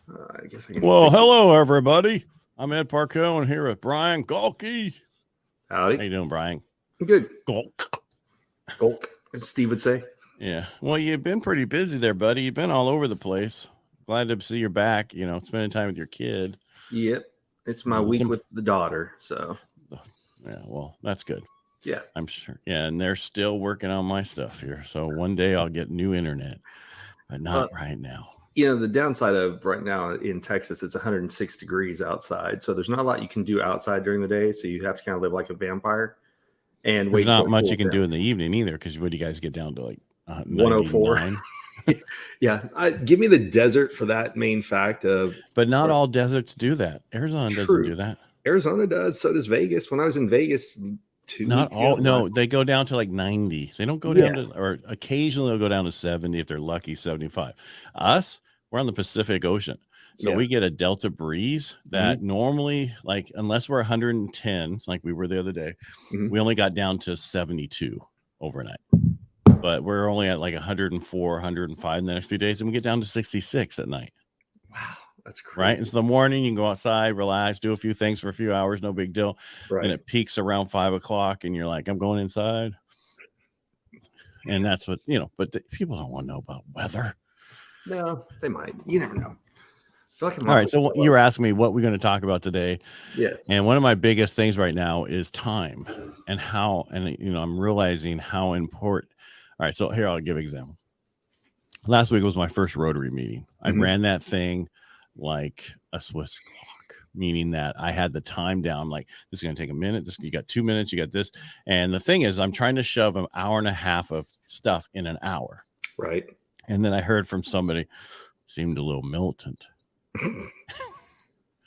I guess I can. Well, hello, everybody. I'm Ed Parcaut and here with Brian Galke. Howdy. How you doing, Brian? Good. Galke. Gulk, as Steve would say. Yeah. Well, you've been pretty busy there, buddy. You've been all over the place. Glad to see you're back, spending time with your kid. Yep. It's my week with the daughter, so. Yeah, well, that's good. Yeah. I'm sure. Yeah, and they're still working on my stuff here. So one day I'll get new internet, but not right now. The downside of right now in Texas, it's 106 degrees outside. So there's not a lot you can do outside during the day. So you have to kind of live like a vampire and There's not much you can do in the evening either. Because what do you guys get down to, like 104? Yeah. Give me the desert for that main fact of. But not all deserts do that. Arizona doesn't do that. Arizona does. So does Vegas. When I was in Vegas, not all. No, they go down to like 90. They don't go down to, or occasionally they'll go down to 70 if they're lucky, 75. Us, we're on the Pacific Ocean. So we get a delta breeze that normally, like, unless we're 110, like we were the other day, we only got down to 72 overnight. But we're only at like 104, 105 in the next few days, and we get down to 66 at night. Wow, that's crazy. Right? And so the morning, you can go outside, relax, do a few things for a few hours, no big deal. Right. And it peaks around 5 o'clock, and you're like, I'm going inside. And that's what, but people don't want to know about weather. No, they might. You never know. All right. So you were asking me what we're going to talk about today. Yes. And one of my biggest things right now is time and how, and I'm realizing how important. All right. So here, I'll give an example. Last week was my first Rotary meeting. I ran that thing like a Swiss clock, meaning that I had the time down. Like, this is going to take a minute. You got 2 minutes. You got this. And the thing is, I'm trying to shove an hour and a half of stuff in an hour. Right. And then I heard from somebody, seemed a little militant.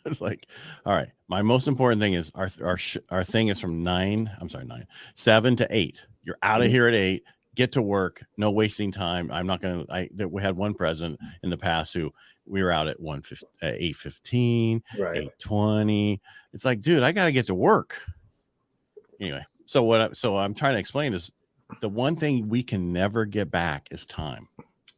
It's like, all right, my most important thing is our thing is from 7 to 8. You're out of here at 8. Get to work. No wasting time. I'm not going to. We had one president in the past who we were out at 8:15, 8:20. It's like, dude, I got to get to work. Anyway, so I'm trying to explain is the one thing we can never get back is time.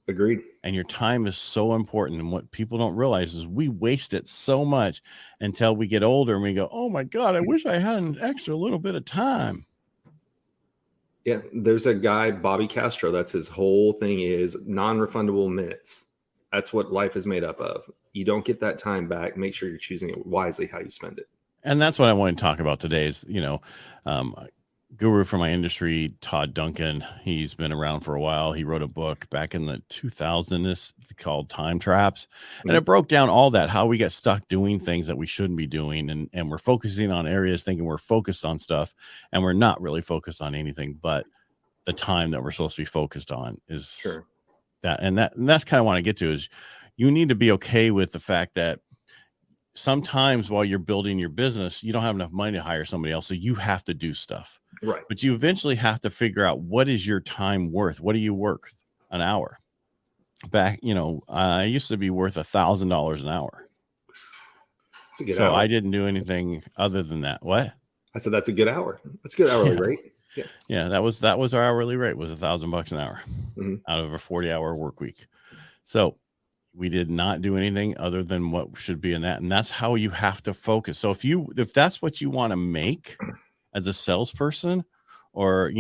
Agreed. And your time is so important. And what people don't realize is we waste it so much until we get older and we go, oh my God, I wish I had an extra little bit of time. Yeah. There's a guy, Bobby Castro. That's his whole thing is non-refundable minutes. That's what life is made up of. You don't get that time back. Make sure you're choosing it wisely, how you spend it. And that's what I want to talk about today is, guru for my industry, Todd Duncan. He's been around for a while. He wrote a book back in the 2000s called Time Traps. And it broke down all that, how we get stuck doing things that we shouldn't be doing. And we're focusing on areas thinking we're focused on stuff. And we're not really focused on anything, but the time that we're supposed to be focused on is that. And that's kind of what I get to is you need to be okay with the fact that sometimes while you're building your business, you don't have enough money to hire somebody else. So you have to do stuff. Right. But you eventually have to figure out what is your time worth? What do you work an hour? Back, I used to be worth $1,000 an hour. That's a good so hour. I didn't do anything other than that. What? I said that's a good hour. That's a good hourly rate. Yeah. Yeah, that was our hourly rate was $1,000 an hour out of a 40-hour work week. So we did not do anything other than what should be in that. And that's how you have to focus. So if that's what you want to make as a salesperson, or,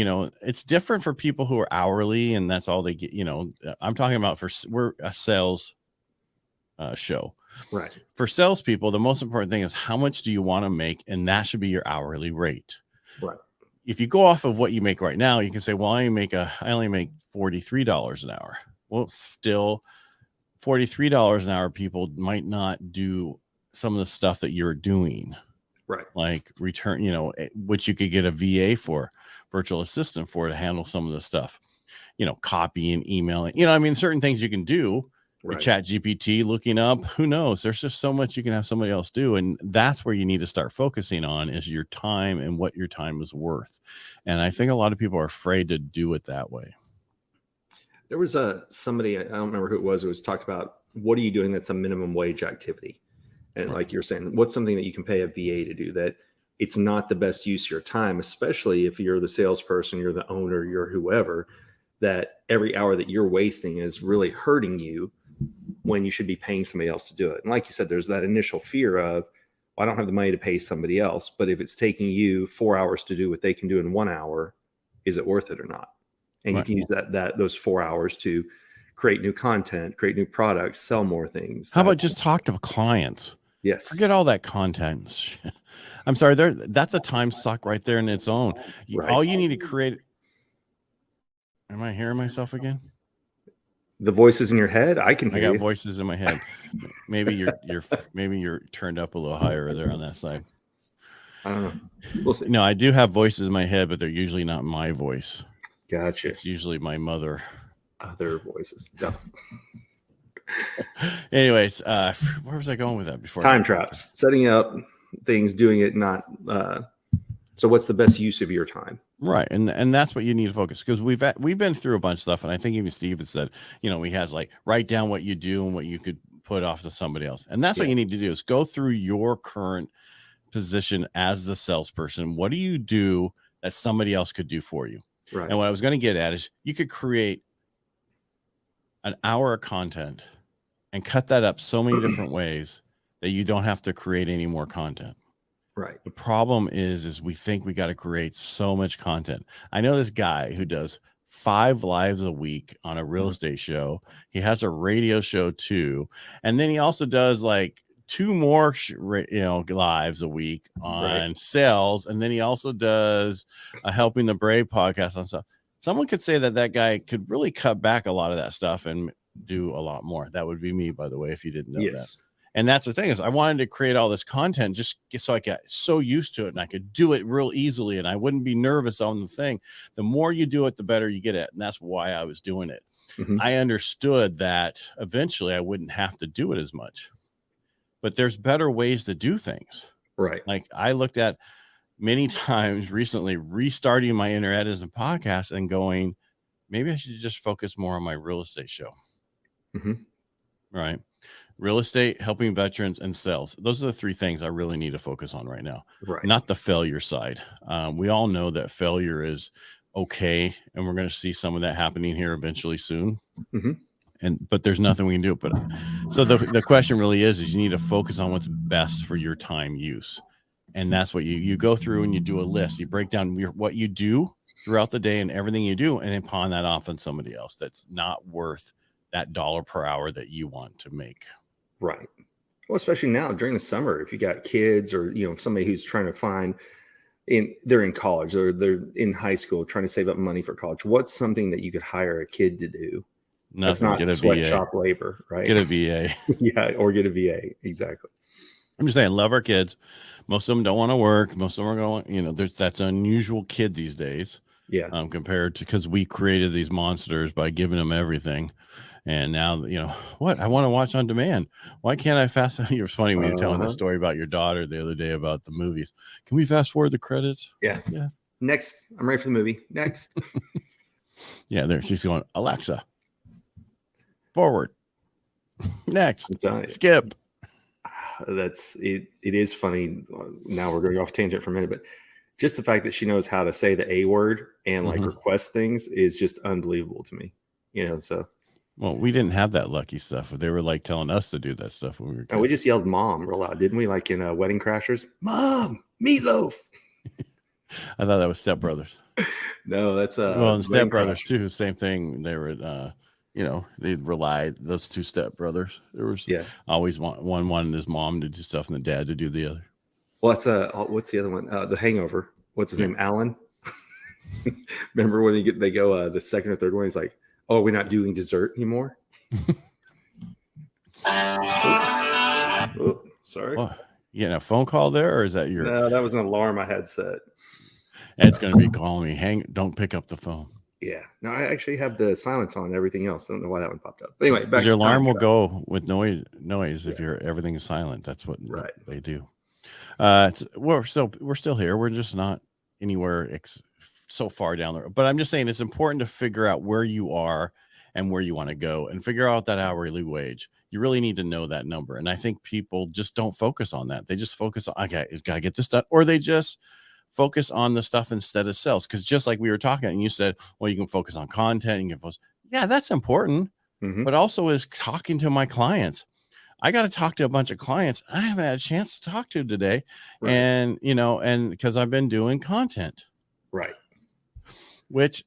it's different for people who are hourly and that's all they get, I'm talking about we're a sales show. Right. For salespeople, the most important thing is how much do you want to make? And that should be your hourly rate. Right. If you go off of what you make right now, you can say, well, I only make $43 an hour. Well, still $43 an hour, people might not do some of the stuff that you're doing. Right. Like return, which you could get a VA for, virtual assistant for to handle some of the stuff, copying, emailing, certain things you can do. Right. Chat GPT, looking up, who knows? There's just so much you can have somebody else do. And that's where you need to start focusing on is your time and what your time is worth. And I think a lot of people are afraid to do it that way. There was somebody, I don't remember who it was talked about, what are you doing that's a minimum wage activity? And like you're saying, what's something that you can pay a VA to do that it's not the best use of your time, especially if you're the salesperson, you're the owner, you're whoever, that every hour that you're wasting is really hurting you when you should be paying somebody else to do it. And like you said, there's that initial fear of, well, I don't have the money to pay somebody else, but if it's taking you 4 hours to do what they can do in 1 hour, is it worth it or not? And you can use those 4 hours to create new content, create new products, sell more things. How about just talk to clients? Yes. Forget all that content. I'm sorry, that's a time suck right there in its own. Right. All you need to create. Am I hearing myself again? The voices in your head, I can hear. I got voices in my head. Maybe you're turned up a little higher there on that side. I don't know. We'll see. No, I do have voices in my head, but they're usually not my voice. Gotcha. It's usually my mother. Other voices. No. Anyways, where was I going with that before? Time traps, setting up things, doing it not. So what's the best use of your time? Right. And that's what you need to focus, because we've been through a bunch of stuff. And I think even Steve had said, he has like, write down what you do and what you could put off to somebody else. And that's what you need to do, is go through your current position as the salesperson. What do you do that somebody else could do for you? Right. And what I was going to get at is, you could create an hour of content and cut that up so many different ways that you don't have to create any more content. Right. The problem is we think we got to create so much content. I know this guy who does 5 lives a week on a real estate show. He has a radio show too. And then he also does like 2 more, lives a week on sales. And then he also does a Helping the Brave podcast on stuff. Someone could say that guy could really cut back a lot of that stuff and do a lot more. That would be me, by the way, if you didn't know that. And that's the thing, is I wanted to create all this content just so I got so used to it and I could do it real easily and I wouldn't be nervous on the thing. The more you do it, the better you get it. And that's why I was doing it. Mm-hmm. I understood that eventually I wouldn't have to do it as much, but there's better ways to do things. Right. Like I looked at many times recently, restarting my internet as a podcast and going, maybe I should just focus more on my real estate show. Mm-hmm. Right. Real estate, helping veterans, and sales. Those are the 3 things I really need to focus on right now. Right. Not the failure side. We all know that failure is okay. And we're going to see some of that happening here eventually soon. Mm-hmm. But there's nothing we can do. But so the question really is you need to focus on what's best for your time use. And that's what you go through and you do a list. You break down what you do throughout the day and everything you do, and then pawn that off on somebody else that's not worth that $1 per hour that you want to make. Right. Well, especially now during the summer, if you got kids or, somebody who's trying to find they're in college or they're in high school trying to save up money for college. What's something that you could hire a kid to do? Nothing. That's not sweatshop labor, right? Get a VA. Yeah. Or get a VA. Exactly. I'm just saying, love our kids. Most of them don't want to work. Most of them are going, that's an unusual kid these days. Yeah. Compared to, because we created these monsters by giving them everything. And now, what I want to watch on demand. Why can't I fast? It was funny when you were telling the story about your daughter the other day about the movies. Can we fast forward the credits? Yeah. Yeah. Next. I'm ready for the movie. Next. Yeah. There she's going, Alexa, forward. Next. Skip. That's it. It is funny. Now we're going off tangent for a minute, but just the fact that she knows how to say the A word and like request things is just unbelievable to me. So. Well, we didn't have that lucky stuff. They were like telling us to do that stuff when we were kids. And we just yelled "Mom" real loud, didn't we? Like in Wedding Crashers, "Mom, meatloaf." I thought that was Step Brothers. No, that's well, and Step Brothers too. Same thing. They were, they relied those 2 Step Brothers. There was always one wanted his mom to do stuff and the dad to do the other. Well, that's what's the other one? The Hangover. What's his name? Alan. Remember when they go the second or third one? He's like, "Oh, we're not doing dessert anymore." Oh, sorry. Well, you getting a phone call there, or is that your? No, that was an alarm I had set. Ed's going to be calling me. Don't pick up the phone. Yeah. No, I actually have the silence on and everything else. I don't know why that one popped up. But anyway, back your alarm will go with noise if everything is silent. That's what they do. We're still here. We're just not anywhere so far down the road. But I'm just saying it's important to figure out where you are and where you want to go and figure out that hourly wage. You really need to know that number. And I think people just don't focus on that. They just focus on, okay, you got to get this done. Or they just focus on the stuff instead of sales. Because just like we were talking and you said, well, you can focus on content. You can focus. Yeah, that's important. but also is talking to my clients. I got to talk to a bunch of clients I haven't had a chance to talk to today. Right. And, and because I've been doing content, Right. which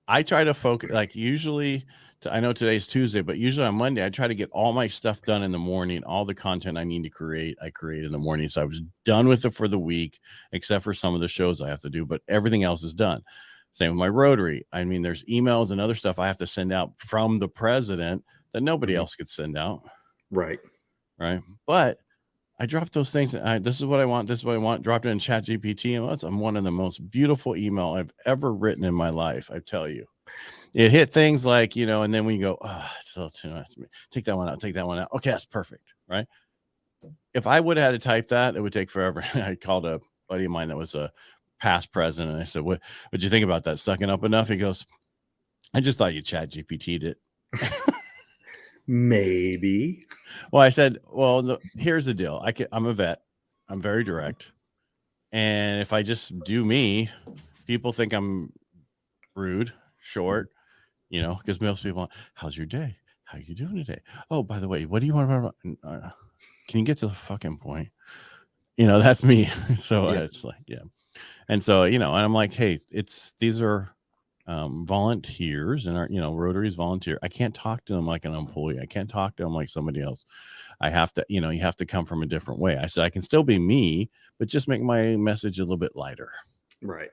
I try to focus, like usually, I know today's Tuesday, but usually on Monday, I try to get all my stuff done in the morning. All the content I need to create, I create in the morning. So I was done with it for the week, except for some of the shows I have to do, but everything else is done. Same with my Rotary. I mean, there's emails and other stuff I have to send out from the president that nobody else could send out. Right. Right. But I dropped those things. This is what I want. This is what I want. Dropped it in ChatGPT. And I'm one of the most beautiful email I've ever written in my life. I tell you, it hit things like, and then when you go, oh, it's a little too much. Take that one out. Take that one out. Okay. That's perfect. Right. If I would have had to type that, it would take forever. I called a buddy of mine that was a past president. And I said, what'd you think about that? Sucking up enough? He goes, I just thought you ChatGPT'd it. Maybe. Well, I said, here's the deal. I'm a vet. I'm very direct. And if I just do me, people think I'm rude, short, because most people want, how's your day? How are you doing today? Oh, by the way, what do you want about? Can you get to the fucking point? That's me. So it's like, yeah. And so, and I'm like, hey, these are volunteers, and our Rotary's volunteer. I can't talk to them like an employee. I can't talk to them like somebody else. I have to, you have to come from a different way. I said I can still be me, but just make my message a little bit lighter. Right.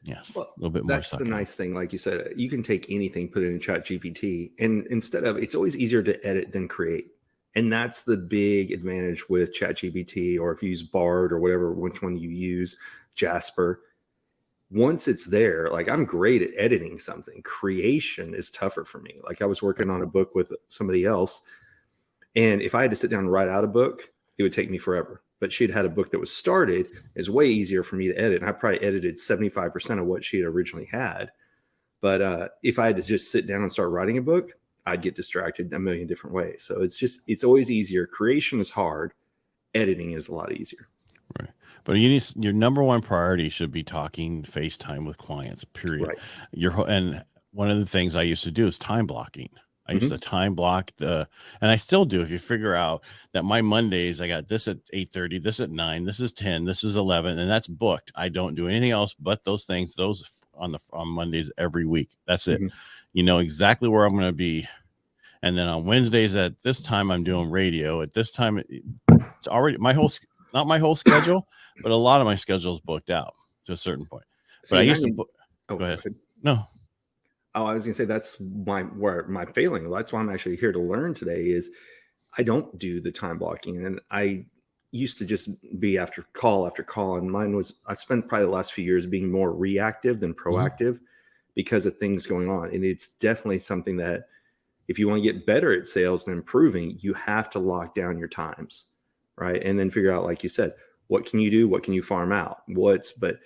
Yes. Well, a little bit more. That's the nice thing. Like you said, you can take anything, put it in ChatGPT, and instead of, it's always easier to edit than create. And that's the big advantage with ChatGPT, or if you use Bard or whatever, which one you use, Jasper. Once it's there, like I'm great at editing something. Creation is tougher for me. Like I was working on a book with somebody else, and if I had to sit down and write out a book, it would take me forever. But she'd had a book that was started. It's way easier for me to edit. And I probably edited 75% of what she had originally had. But if I had to just sit down and start writing a book, I'd get distracted a million different ways. So it's always easier. Creation is hard. Editing is a lot easier. Right. But your number one priority should be talking FaceTime with clients, period. Right. And one of the things I used to do is time blocking. I used to time block and I still do. If you figure out that my Mondays, I got this at 8:30, this at 9, this is 10, this is 11, and that's booked. I don't do anything else but those things, those on Mondays every week. That's it. You know exactly where I'm going to be. And then on Wednesdays at this time, I'm doing radio. At this time, it's already not my whole schedule, but a lot of my schedule is booked out to a certain point. But I used to go ahead. No. Oh, I was gonna say that's my failing. That's why I'm actually here to learn today is I don't do the time blocking, and I used to just be after call, and mine was, I spent probably the last few years being more reactive than proactive because of things going on. And it's definitely something that if you want to get better at sales and improving, you have to lock down your times, right? And then figure out, like you said, what can you do? What can you farm out? But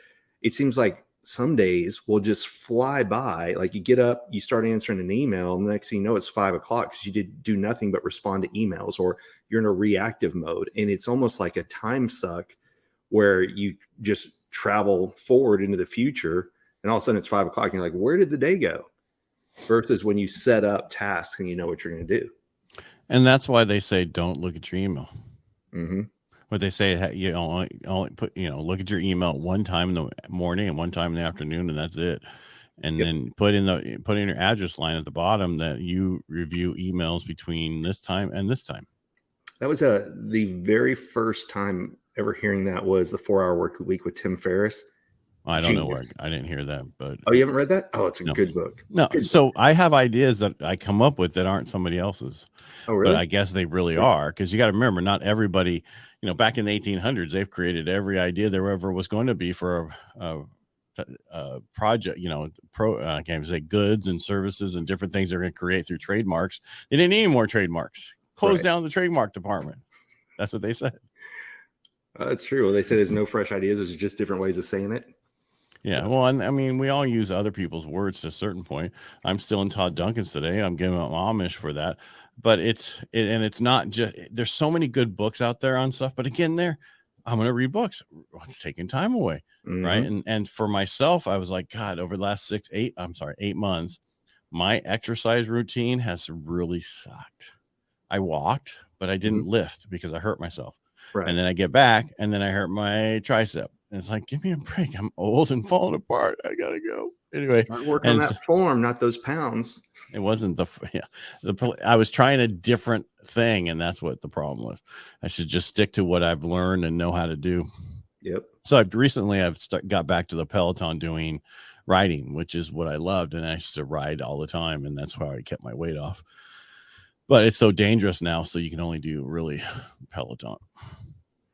it seems like some days will just fly by. Like you get up, you start answering an email, and the next thing you know, it's 5 o'clock because you did do nothing but respond to emails, or you're in a reactive mode. And it's almost like a time suck where you just travel forward into the future, and all of a sudden it's 5 o'clock and you're like, where did the day go? Versus when you set up tasks and you know what you're going to do. And that's why they say, don't look at your email. What they say, only put, look at your email one time in the morning and one time in the afternoon, and that's it. And then put in your address line at the bottom that you review emails between this time and this time. That was the very first time ever hearing that was the 4-Hour Work Week with Tim Ferriss. I don't know where I didn't hear that, but you haven't read that? Oh, it's a good book. No, so I have ideas that I come up with that aren't somebody else's. Oh, really? But I guess they really are, because you got to remember, not everybody. Back in the 1800s, they've created every idea there ever was going to be for a project. I can't say goods and services and different things they're going to create through trademarks. They didn't need any more trademarks. Close down the trademark department. That's what they said. That's true. Well, they say there's no fresh ideas. There's just different ways of saying it. Yeah, well, I mean, we all use other people's words to a certain point. I'm still in Todd Duncan's today. I'm giving up Amish for that, but it's not just. There's so many good books out there on stuff, but again, I'm going to read books. It's taking time away, right? And for myself, I was like, God, over the last 8 months, my exercise routine has really sucked. I walked, but I didn't lift because I hurt myself. Right. And then I get back and then I hurt my tricep. And it's like, give me a break. I'm old and falling apart. I gotta go. Anyway, Start working on that form, not those pounds. it wasn't I was trying a different thing, and that's what the problem was. I should just stick to what I've learned and know how to do. Yep. So I've got back to the Peloton doing riding, which is what I loved, and I used to ride all the time, and that's how I kept my weight off. But it's so dangerous now, so you can only do really Peloton.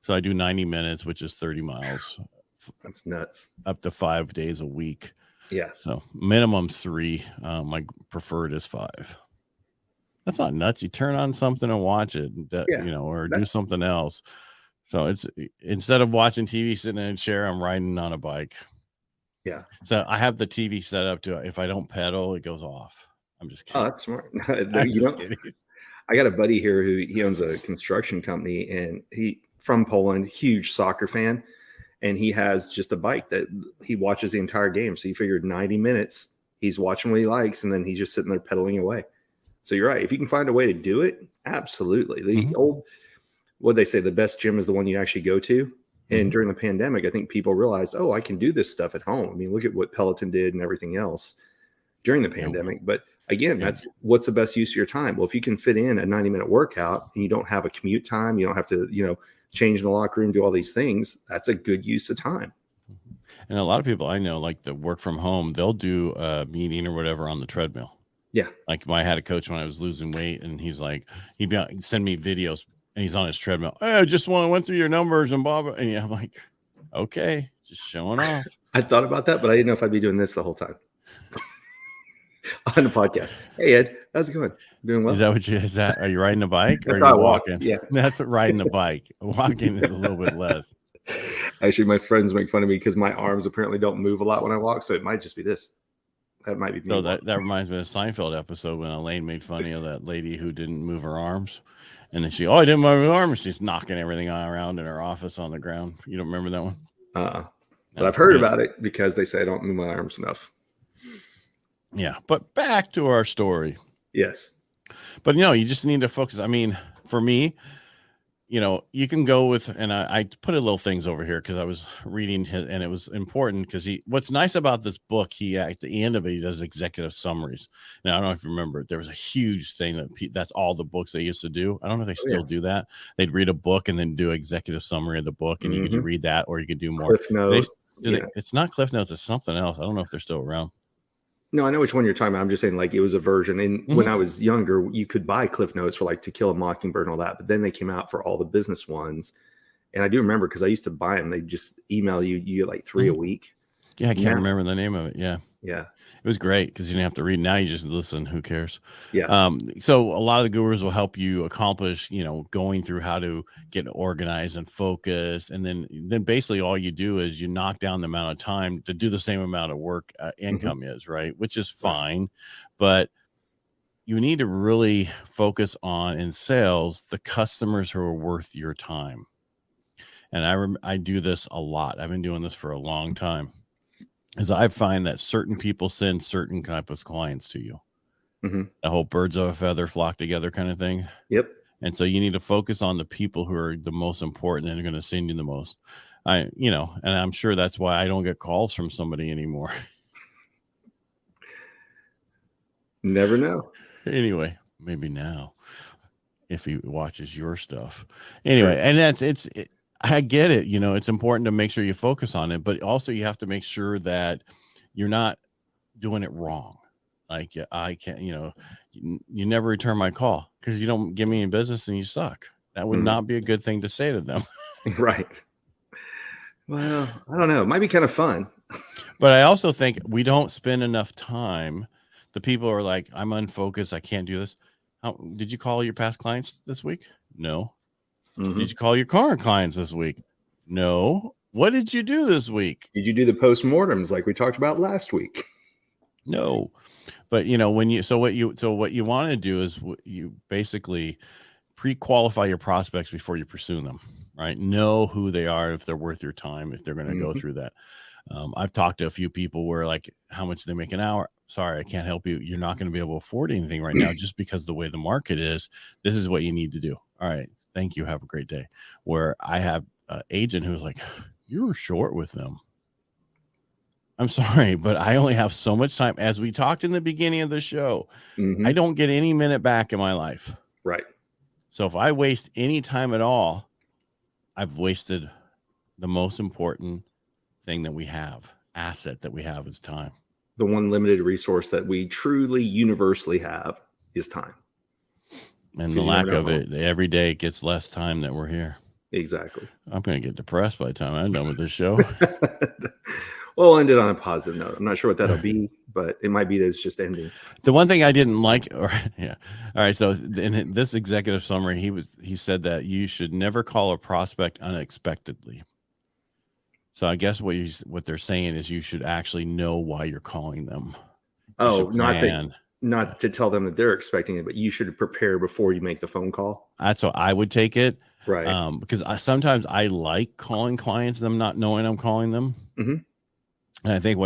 So I do 90 minutes, which is 30 miles. That's nuts. Up to 5 days a week. Yeah. So minimum 3. My preferred is 5. That's not nuts. You turn on something and watch it, or do something else. So it's instead of watching TV, sitting in a chair, I'm riding on a bike. Yeah. So I have the TV set up to, if I don't pedal, it goes off. I'm just kidding. Oh, that's smart. Kidding. I got a buddy here who he owns a construction company, and he from Poland, huge soccer fan. And he has just a bike that he watches the entire game. So he figured 90 minutes, he's watching what he likes, and then he's just sitting there pedaling away. So you're right. If you can find a way to do it, absolutely. The old, what they say, the best gym is the one you actually go to. And during the pandemic, I think people realized, oh, I can do this stuff at home. I mean, look at what Peloton did and everything else during the pandemic. But again, that's what's the best use of your time. Well, if you can fit in a 90-minute workout and you don't have a commute time, you don't have to, change in the locker room, do all these things, that's a good use of time. And a lot of people I know, like the work from home, they'll do a meeting or whatever on the treadmill. Yeah. Like I had a coach when I was losing weight, and he's like, he'd send me videos, and he's on his treadmill. Hey, I just went through your numbers and blah, blah. And I'm like, okay, just showing off. I thought about that, but I didn't know if I'd be doing this the whole time. On the podcast. Hey, Ed, how's it going? Doing well? Are you riding a bike or are you walking? Yeah. That's riding the bike. Walking is a little bit less. Actually, my friends make fun of me because my arms apparently don't move a lot when I walk. So it might just be this. That might be me. So that reminds me of a Seinfeld episode when Elaine made fun of that lady who didn't move her arms. And then I didn't move my arms. She's knocking everything around in her office on the ground. You don't remember that one? But I've heard about it because they say I don't move my arms enough. Yeah. But back to our story. Yes. But you just need to focus. I mean, for me, you can go with, and I put a little things over here because I was reading his, and it was important because what's nice about this book, at the end of it, he does executive summaries. Now, I don't know if you remember, there was a huge thing that's all the books they used to do. I don't know if they still do that. They'd read a book and then do executive summary of the book, and you could read that, or you could do more. Cliff Notes. It's not Cliff Notes. It's something else. I don't know if they're still around. No, I know which one you're talking about. I'm just saying, like, it was a version. And when I was younger, you could buy Cliff Notes for like To Kill a Mockingbird and all that. But then they came out for all the business ones. And I do remember because I used to buy them. They just email you get like 3 a week. Yeah, I can't remember the name of it. Yeah. Yeah. It was great because you didn't have to read. Now you just listen. Who cares? Yeah. So a lot of the gurus will help you accomplish, going through how to get organized and focus. And then basically all you do is you knock down the amount of time to do the same amount of work income is, right? Which is fine. But you need to really focus on, in sales, the customers who are worth your time. And I do this a lot. I've been doing this for a long time. Is I find that certain people send certain type of clients to you. The whole birds of a feather flock together kind of thing. Yep. And so you need to focus on the people who are the most important and are going to send you the most. And I'm sure that's why I don't get calls from somebody anymore. Never know. Anyway, maybe now if he watches your stuff. Anyway, and I get it. It's important to make sure you focus on it, but also you have to make sure that you're not doing it wrong. Like I can't, you never return my call because you don't give me any business and you suck. That would not be a good thing to say to them. Right. Well, I don't know. It might be kind of fun. But I also think we don't spend enough time. The people are like, I'm unfocused. I can't do this. Did you call your past clients this week? No. Did you call your current clients this week? No. What did you do this week? Did you do the postmortems like we talked about last week? No. But what you want to do is you basically pre-qualify your prospects before you pursue them, right? Know who they are, if they're worth your time, if they're going to go through that. I've talked to a few people where like, how much they make an hour? Sorry, I can't help you. You're not going to be able to afford anything right now just because the way the market is. This is what you need to do. All right. Thank you. Have a great day. Where I have an agent who's like, you were short with them. I'm sorry, but I only have so much time. As we talked in the beginning of the show, I don't get any minute back in my life. Right. So if I waste any time at all, I've wasted the most important thing that we have, asset that we have is time. The one limited resource that we truly universally have is time. And the lack of it, every day it gets less time that we're here. Exactly. I'm going to get depressed by the time I'm done with this show. Well, we'll end it on a positive note. I'm not sure what that'll be, but it might be that it's just ending. The one thing I didn't like, or yeah. All right. So in this executive summary, he said that you should never call a prospect unexpectedly. So I guess what they're saying is you should actually know why you're calling them. Not to tell them that they're expecting it, but you should prepare before you make the phone call. That's how I would take it. Right. Because sometimes I like calling clients, them not knowing I'm calling them. Mm-hmm. And I think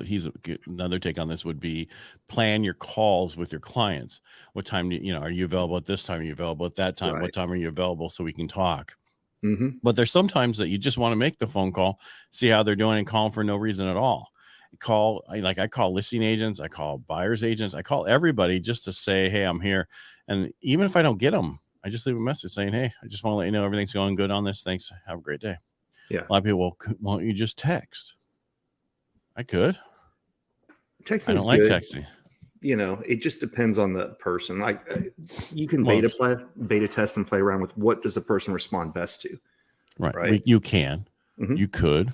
he's another take on this would be plan your calls with your clients. What time are you available at this time? Are you available at that time? Right. What time are you available so we can talk? Mm-hmm. But there's sometimes that you just want to make the phone call, see how they're doing, and call them for no reason at all. I call listing agents, I call buyers agents, I call everybody just to say, hey, I'm here. And even if I don't get them, I just leave a message saying, hey, I just want to let you know everything's going good on this. Thanks. Have a great day. Yeah. A lot of people, well, why don't you just text? I could. Texting. I don't like texting. It just depends on the person. Like you can beta test and play around with what does the person respond best to. Right. You can. Mm-hmm. You could.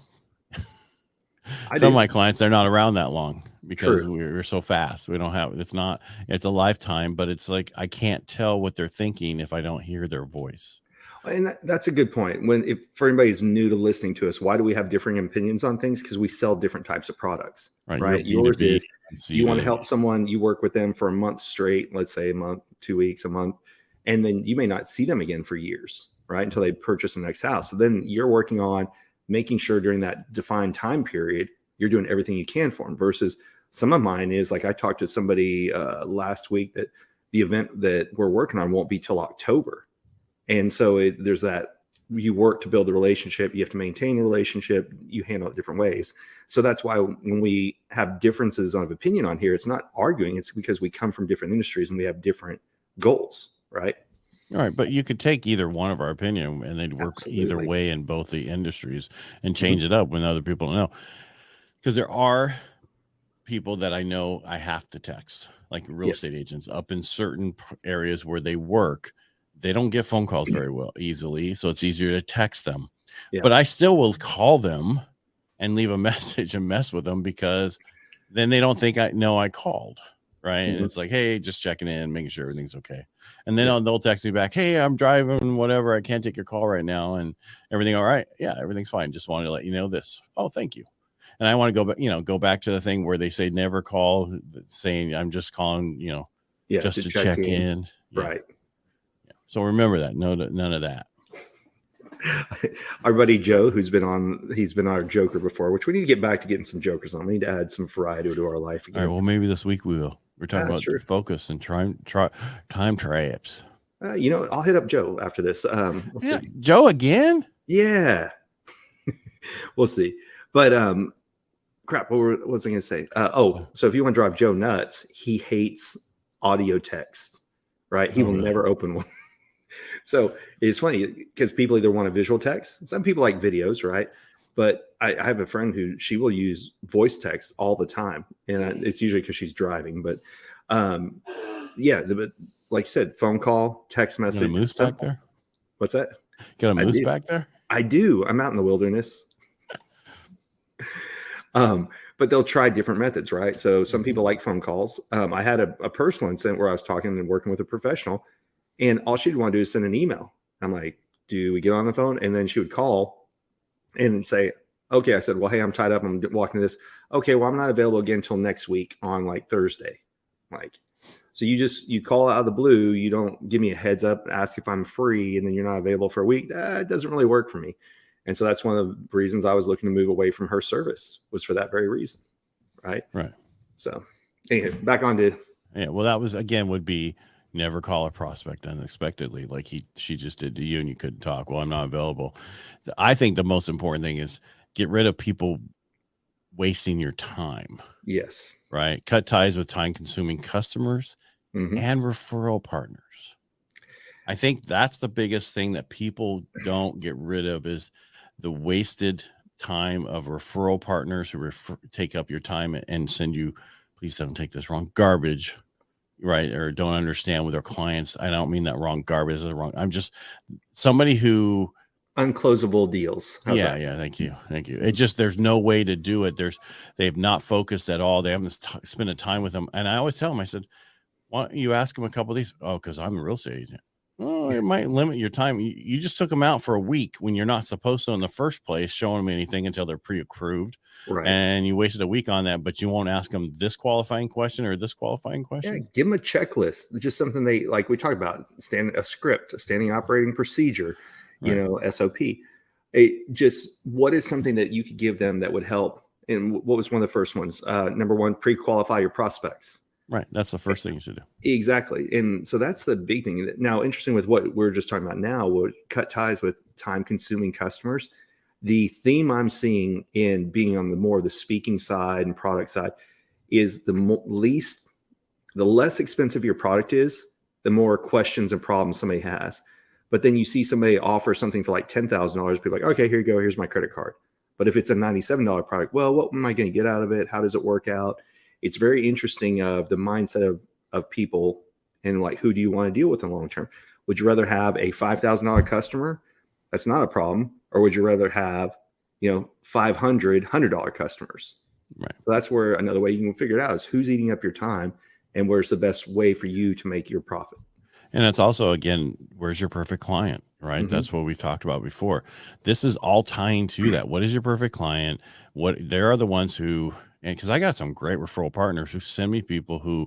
Some of my clients, they're not around that long because we're so fast. We don't have, it's a lifetime, but it's like, I can't tell what they're thinking if I don't hear their voice. And that's a good point. For anybody who's new to listening to us, why do we have differing opinions on things? Because we sell different types of products, right? Yours is you want to help someone, you work with them for a month straight, let's say a month, 2 weeks, a month, and then you may not see them again for years, right? Until they purchase the next house. So then you're working on making sure during that defined time period, you're doing everything you can for them versus some of mine is like I talked to somebody last week that the event that we're working on won't be till October. And so there's that you work to build the relationship. You have to maintain the relationship. You handle it different ways. So that's why when we have differences of opinion on here, it's not arguing. It's because we come from different industries and we have different goals, right? All right. But you could take either one of our opinion and they'd work either way in both the industries and change it up when other people don't know. Because there are people that I know I have to text, like real estate agents up in certain areas where they work. They don't get phone calls very easily. So it's easier to text them, but I still will call them and leave a message and mess with them because then they don't think I called. Right. And it's like, hey, just checking in, making sure everything's okay. And then they'll text me back. Hey, I'm driving, whatever. I can't take your call right now. And everything. All right. Yeah, everything's fine. Just wanted to let you know this. Oh, thank you. And I want to go back to the thing where they say never call, saying I'm just calling, just to check in. Right. So remember that. No, none of that. Our buddy Joe, he's been our joker before, which we need to get back to getting some jokers on. We need to add some variety to our life again. All right. Well, maybe this week we will. We're talking about focus and time traps. I'll hit up Joe after this. See. Joe again? Yeah. We'll see. But crap, what was I going to say? So if you want to drive Joe nuts, he hates audio text, right? He will never open one. So it's funny because people either want a visual text. Some people like videos, right? But I have a friend who she will use voice text all the time. And it's usually because she's driving. But like you said, phone call, text message. Got a moose back there? What's that? Got a moose back there? I do. I'm out in the wilderness. But they'll try different methods, right? So some people like phone calls. I had a personal incident where I was talking and working with a professional, and all she'd want to do is send an email. I'm like, do we get on the phone? And then she would call and say, okay. I said, well, hey, I'm tied up. I'm walking this. Okay, well, I'm not available again until next week on like Thursday. So you call out of the blue. You don't give me a heads up, ask if I'm free, and then you're not available for a week. That doesn't really work for me. And so that's one of the reasons I was looking to move away from her service, was for that very reason. Right. So anyway, back on to. Yeah. Well, that was, again, would be never call a prospect unexpectedly, like she just did to you, and you couldn't talk. Well, I'm not available. I think the most important thing is get rid of people wasting your time. Yes. Right. Cut ties with time consuming customers and referral partners. I think that's the biggest thing that people don't get rid of, is the wasted time of referral partners who take up your time and send you, please don't take this wrong, garbage, right? Or don't understand with their clients. I don't mean that wrong. Garbage is wrong. I'm just somebody who unclosable deals. How's that? Yeah. Thank you. It just, there's no way to do it. They've not focused at all. They haven't spent a time with them. And I always tell them, I said, why don't you ask them a couple of these? Oh, because I'm a real estate agent. Oh, it might limit your time. You just took them out for a week when you're not supposed to in the first place, showing them anything until they're pre-approved. Right. And you wasted a week on that, but you won't ask them this qualifying question or this qualifying question. Yeah, give them a checklist. Just something they, like we talked about, a script, a standing operating procedure, SOP. Just what is something that you could give them that would help? And what was one of the first ones? Number one, pre-qualify your prospects. Right. That's the first thing you should do. Exactly. And so that's the big thing. Now, interesting with what we're just talking about now, would cut ties with time consuming customers. The theme I'm seeing in being on the more of the speaking side and product side is the less expensive your product is, the more questions and problems somebody has. But then you see somebody offer something for like $10,000, people like, okay, here you go. Here's my credit card. But if it's a $97 product, well, what am I going to get out of it? How does it work out? It's very interesting of the mindset of people, and like, who do you want to deal with in the long term? Would you rather have a $5,000 customer? That's not a problem. Or would you rather have, $100 customers? Right. So that's where another way you can figure it out is who's eating up your time and where's the best way for you to make your profit. And it's also, again, where's your perfect client, right? That's what we've talked about before. This is all tying to that. What is your perfect client? There are the ones who, and because I got some great referral partners who send me people who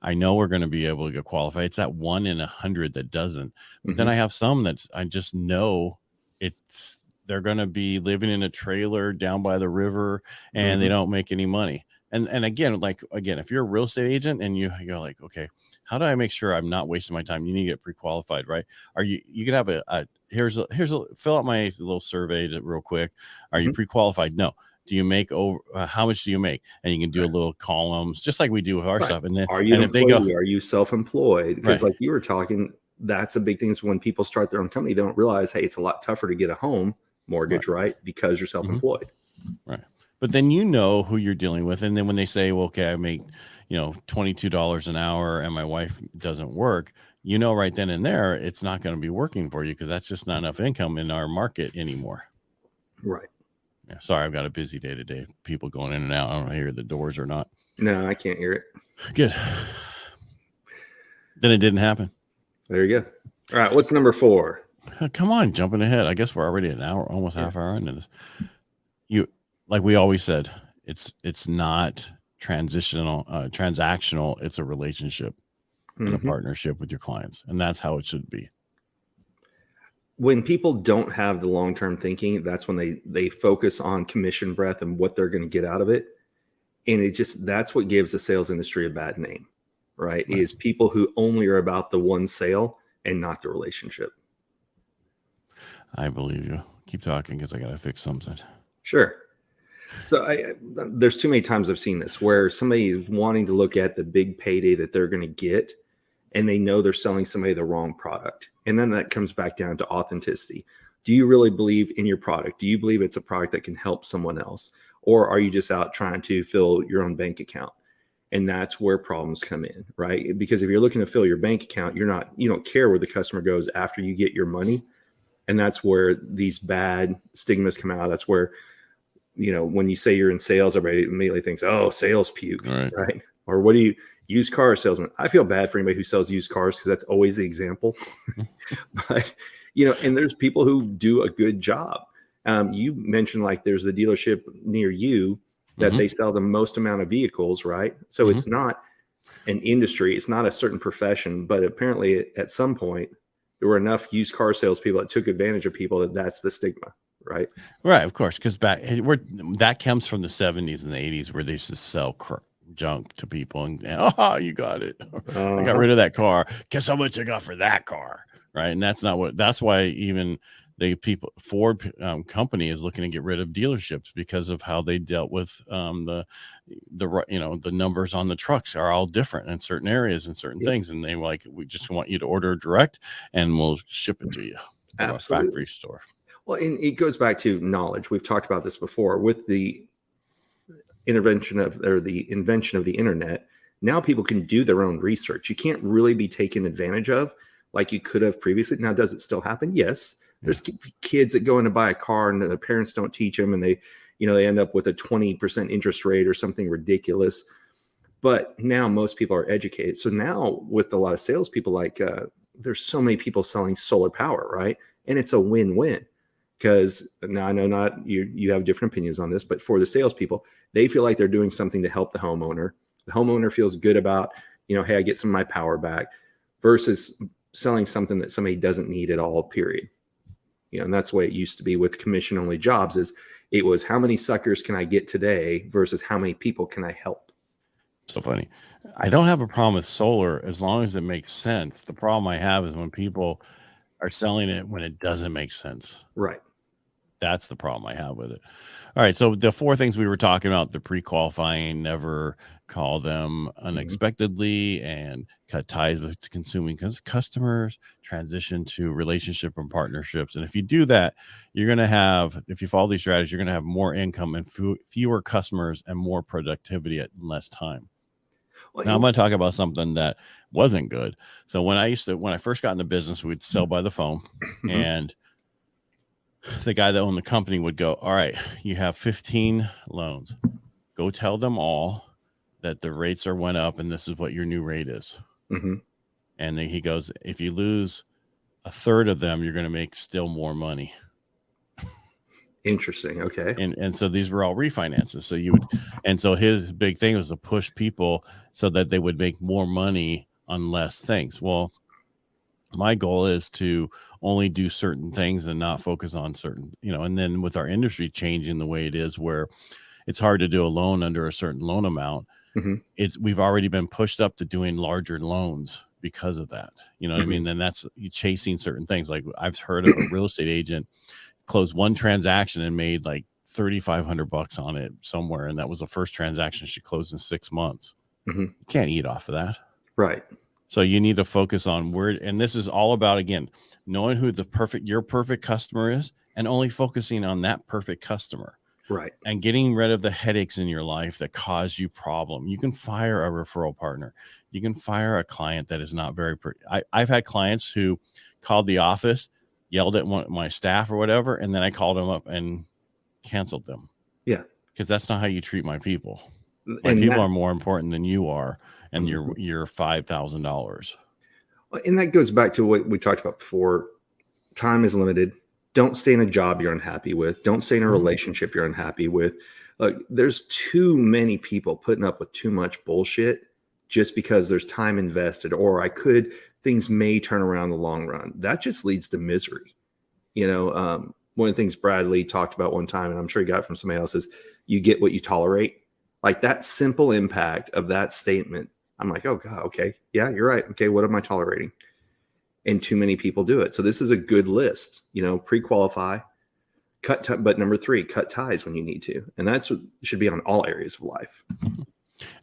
I know are going to be able to get qualified. It's that 1 in 100 that doesn't. But then I have some I just know they're going to be living in a trailer down by the river and they don't make any money. And again, if you're a real estate agent and you go like, okay, how do I make sure I'm not wasting my time? You need to get pre-qualified, right? You could have here's fill out my little survey real quick. Are you pre-qualified? No. Do you make over? How much do you make? And you can do a little columns, just like we do with our stuff. And then, are you are you self-employed? Because like you were talking, that's a big thing. Is when people start their own company, they don't realize, hey, it's a lot tougher to get a home mortgage, right? Because you're self-employed. Right. But then you know who you're dealing with. And then when they say, well, okay, I make, $22 an hour and my wife doesn't work, right then and there, it's not going to be working for you because that's just not enough income in our market anymore. Right. Yeah. Sorry, I've got a busy day today. People going in and out. I don't hear the doors or not. No, I can't hear it. Good. Then it didn't happen. There you go. All right. What's number 4? Come on, jumping ahead. I guess we're already an hour, almost half hour into this. Like we always said, it's not transactional. It's a relationship and a partnership with your clients. And that's how it should be. When people don't have the long-term thinking, that's when they focus on commission breath and what they're going to get out of it. And that's what gives the sales industry a bad name, right? Is people who only are about the one sale and not the relationship. I believe you. Keep talking because I got to fix something. Sure. So there's too many times I've seen this where somebody is wanting to look at the big payday that they're going to get, and they know they're selling somebody the wrong product. And then that comes back down to authenticity. Do you really believe in your product? Do you believe it's a product that can help someone else? Or are you just out trying to fill your own bank account? And that's where problems come in, right? Because if you're looking to fill your bank account, you don't care where the customer goes after you get your money. And that's where these bad stigmas come out. That's where, when you say you're in sales, everybody immediately thinks, oh, sales puke, right? Or what do you, used car salesman? I feel bad for anybody who sells used cars because that's always the example. But, and there's people who do a good job. You mentioned like there's the dealership near you that they sell the most amount of vehicles, right? So it's not an industry, it's not a certain profession, but apparently at some point there were enough used car salespeople that took advantage of people that's the stigma, right? Right, of course, because that comes from the 70s and the 80s where they used to sell junk to people and oh, you got it. I got rid of that car. Guess how much I got for that car, right? And that's why even Ford company is looking to get rid of dealerships because of how they dealt with the numbers on the trucks are all different in certain areas and certain things, and they like, we just want you to order direct and we'll ship it to you from a factory store. Well, and it goes back to knowledge. We've talked about this before with the invention of the internet. Now people can do their own research. You can't really be taken advantage of like you could have previously. Now, does it still happen? Yes. There's kids that go in to buy a car and their parents don't teach them, and they end up with a 20% interest rate or something ridiculous. But now most people are educated. So now with a lot of salespeople, there's so many people selling solar power, right? And it's a win-win. Because now I know not you have different opinions on this, but for the salespeople, they feel like they're doing something to help the homeowner. The homeowner feels good about, hey, I get some of my power back, versus selling something that somebody doesn't need at all, period. And that's the way it used to be with commission only jobs. Is it was how many suckers can I get today versus how many people can I help? So funny. I don't have a problem with solar as long as it makes sense. The problem I have is when people are selling it when it doesn't make sense. Right. That's the problem I have with it. All right. So the 4 things we were talking about, the pre-qualifying, never call them unexpectedly, and cut ties with consuming customers, transition to relationship and partnerships. And if you do that, you're going to have, if you follow these strategies, you're going to have more income and fewer customers and more productivity at less time. Well, now I'm going to talk about something that wasn't good. So when I first got in the business, we'd sell by the phone, and the guy that owned the company would go, all right, you have 15 loans. Go tell them all that the rates went up and this is what your new rate is. And then he goes, if you lose a third of them, you're going to make still more money. Interesting. Okay. And so these were all refinances. So his big thing was to push people so that they would make more money on less things. Well, my goal is to only do certain things and not focus on certain, and then with our industry changing the way it is, where it's hard to do a loan under a certain loan amount. We've already been pushed up to doing larger loans because of that. You know what I mean? Then that's you chasing certain things. Like I've heard of a real estate agent closed one transaction and made like $3,500 on it somewhere. And that was the first transaction she closed in 6 months. You can't eat off of that. Right. So you need to focus on and this is all about, again, knowing who your perfect customer is and only focusing on that perfect customer. Right. And getting rid of the headaches in your life that cause you problem. You can fire a referral partner. You can fire a client that is not very I've had clients who called the office, yelled at my staff or whatever, and then I called them up and canceled them. Yeah. Because that's not how you treat my people. My people are more important than you are, and your $5,000. And that goes back to what we talked about before. Time is limited. Don't stay in a job you're unhappy with. Don't stay in a relationship you're unhappy with. There's too many people putting up with too much bullshit just because there's time invested, or things may turn around in the long run. That just leads to misery. One of the things Bradley talked about one time, and I'm sure he got it from somebody else, is you get what you tolerate. Like that simple impact of that statement. I'm like, oh God, okay. Yeah, you're right. Okay, what am I tolerating? And too many people do it. So this is a good list, pre-qualify, but number 3, cut ties when you need to. And that's what should be on all areas of life.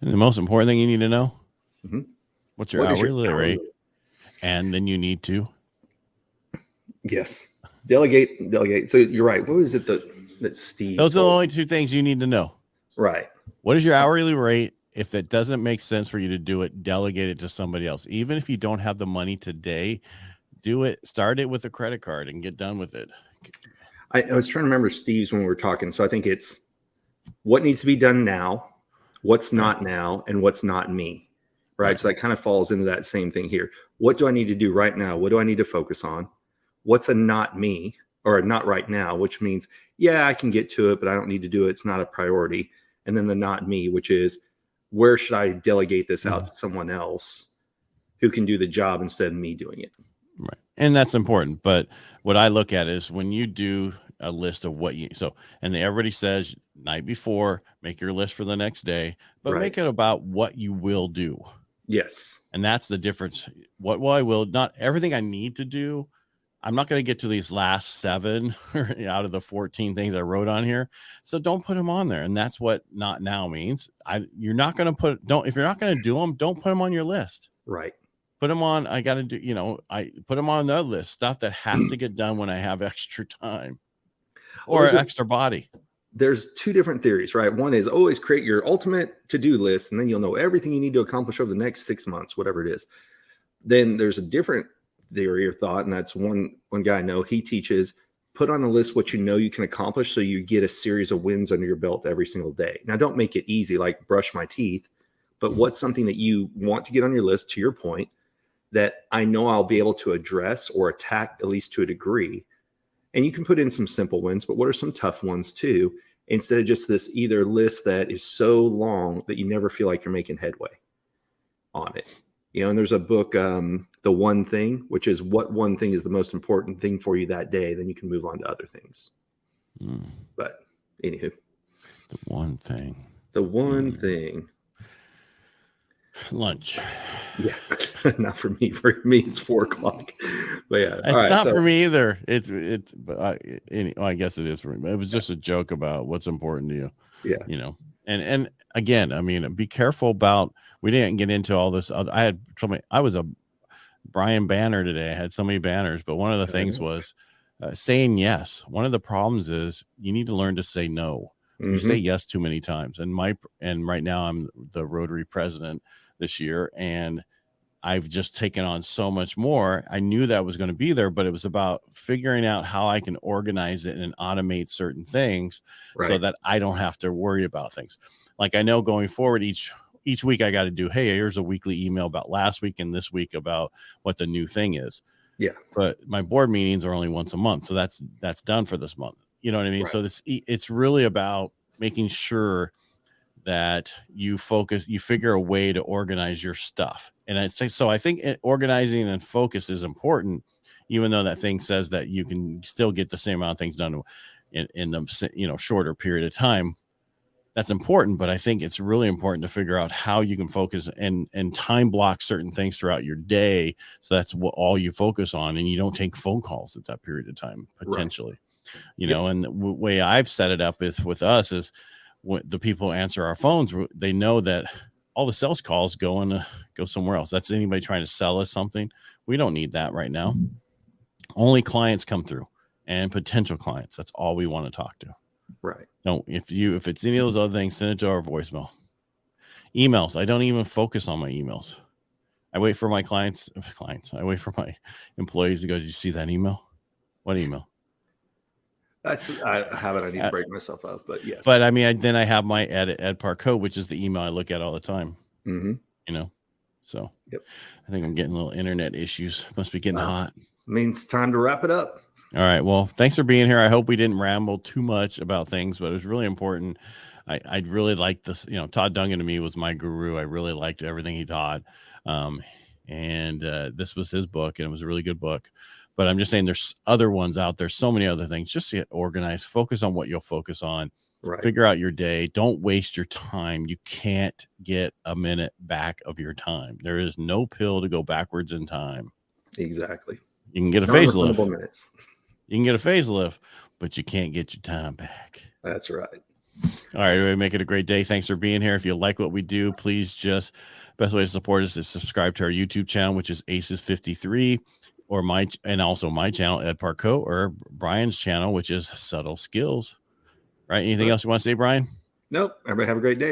And the most important thing you need to know, what's your hourly rate? And then you need to. Yes. Delegate. So you're right. What was it that Steve? Those are the only 2 things you need to know. Right. What is your hourly rate? If it doesn't make sense for you to do it, delegate it to somebody else. Even if you don't have the money today, do it. Start it with a credit card and get done with it. I was trying to remember Steve's when we were talking. So I think it's what needs to be done now, what's not now, and what's not me. Right. So that kind of falls into that same thing here. What do I need to do right now? What do I need to focus on? What's a not me or not right now, which means, yeah, I can get to it, but I don't need to do it. It's not a priority. And then the not me, which is, where should I delegate this out to someone else who can do the job instead of me doing it? Right. And that's important. But what I look at is when you do a list of what you, so, and everybody says night before, make your list for the next day, but Right. make it about what you will do. Yes. And that's the difference. What will I will, not everything I need to do. I'm not going to get to these last 7 out of the 14 things I wrote on here. So don't put them on there. And that's what not now means. You're not going to if you're not going to do them, don't put them on your list. Right. Put them on. I got to do, I put them on the list, stuff that has to get done when I have extra time or extra body. There's 2 different theories, right? One is always create your ultimate to-do list, and then you'll know everything you need to accomplish over the next 6 months, whatever it is. Then there's a different theory or thought, and that's one guy I know. He teaches put on a list what you know you can accomplish, so you get a series of wins under your belt every single day. Now, don't make it easy, like brush my teeth, but what's something that you want to get on your list, to your point, that I know I'll be able to address or attack at least to a degree. And you can put in some simple wins, but what are some tough ones too? Instead of just this either list that is so long that you never feel like you're making headway on it. And there's a book, The One Thing, which is what one thing is the most important thing for you that day. Then you can move on to other things. But anywho. The one thing. The one thing. Lunch. Yeah. Not for me. For me, it's 4 o'clock. But yeah. It's not for me either. But I guess it is for me. It was just a joke about what's important to you. Yeah. And again, I mean, be careful about, we didn't get into all this other, I was a Brian banner today. I had so many banners, but one of the things was saying yes. One of the problems is you need to learn to say no. You say yes too many times. And right now I'm the Rotary president this year, and I've just taken on so much more. I knew that was going to be there, but it was about figuring out how I can organize it and automate certain things so that I don't have to worry about things. Like I know going forward, each week I got to do, hey, here's a weekly email about last week and this week about what the new thing is. Yeah. But my board meetings are only once a month. So that's done for this month. You know what I mean? So it's really about making sure that you figure a way to organize your stuff. And I think organizing and focus is important, even though that thing says that you can still get the same amount of things done in the shorter period of time. That's important, but I think it's really important to figure out how you can focus and time block certain things throughout your day. So that's what all you focus on, and you don't take phone calls at that period of time, potentially, and the way I've set it up with us is when the people who answer our phones, they know that all the sales calls go somewhere else. That's anybody trying to sell us something. We don't need that right now. Only clients come through and potential clients. That's all we want to talk to. Right. No, if it's any of those other things, send it to our voicemail. Emails. I don't even focus on my emails. I wait for my clients. I wait for my employees to go, did you see that email? What email? I need to break myself up, but yes. But I mean, then I have my Ed Parcaut, which is the email I look at all the time. So I think I'm getting little internet issues. Must be getting hot. Means time to wrap it up. All right. Well, thanks for being here. I hope we didn't ramble too much about things, but it was really important. I really liked this. Todd Duncan to me was my guru. I really liked everything he taught. And this was his book, and it was a really good book. But I'm just saying there's other ones out there, so many other things. Just get organized, focus on what you'll focus on, figure out your day. Don't waste your time. You can't get a minute back of your time. There is no pill to go backwards in time. Exactly. You can get a facelift. You can get a facelift, but you can't get your time back. That's right. All right, everybody, make it a great day. Thanks for being here. If you like what we do, please best way to support us is subscribe to our YouTube channel, which is Aces53. And also my channel, Ed Parcaut, or Brian's channel, which is Subtle Skills. Right? Anything else you want to say, Brian? Nope. Everybody have a great day.